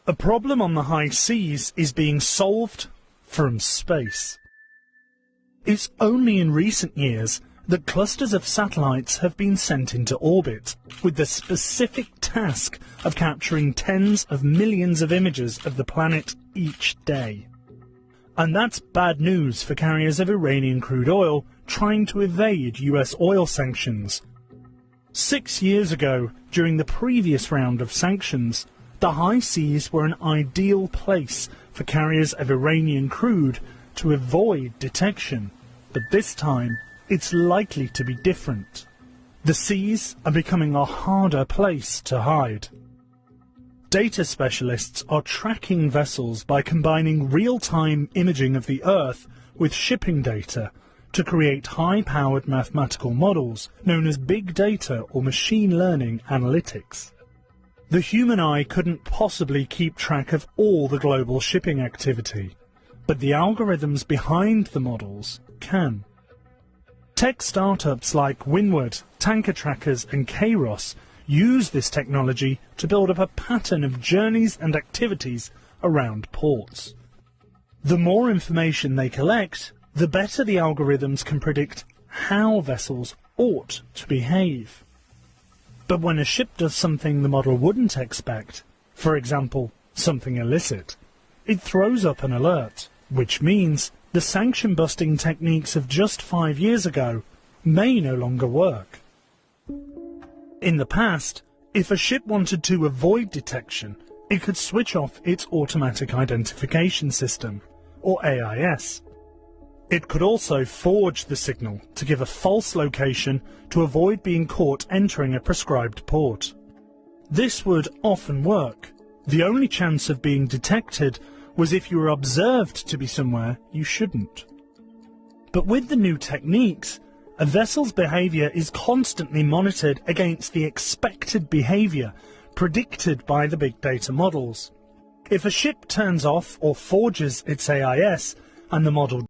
A problem on the high seas is being solved from space. It's only in recent years that clusters of satellites have been sent into orbit, with the specific task of capturing tens of millions of images of the planet each day. And that's bad news for carriers of Iranian crude oil trying to evade US oil sanctions. 6 years ago, during the previous round of sanctions, the high seas were an ideal place for carriers of Iranian crude to avoid detection, but this time it's likely to be different. The seas are becoming a harder place to hide. Data specialists are tracking vessels by combining real-time imaging of the Earth with shipping data to create high-powered mathematical models known as big data or machine learning analytics. The human eye couldn't possibly keep track of all the global shipping activity, but the algorithms behind the models can. Tech startups like Windward, Tanker Trackers and Kairos use this technology to build up a pattern of journeys and activities around ports. The more information they collect, the better the algorithms can predict how vessels ought to behave. But when a ship does something the model wouldn't expect, for example, something illicit, it throws up an alert, which means the sanction-busting techniques of just 5 years ago may no longer work. In the past, if a ship wanted to avoid detection, it could switch off its automatic identification system, or AIS. It could also forge the signal to give a false location to avoid being caught entering a prescribed port. This would often work. The only chance of being detected was if you were observed to be somewhere you shouldn't. But with the new techniques, a vessel's behaviour is constantly monitored against the expected behaviour predicted by the big data models. If a ship turns off or forges its AIS and the model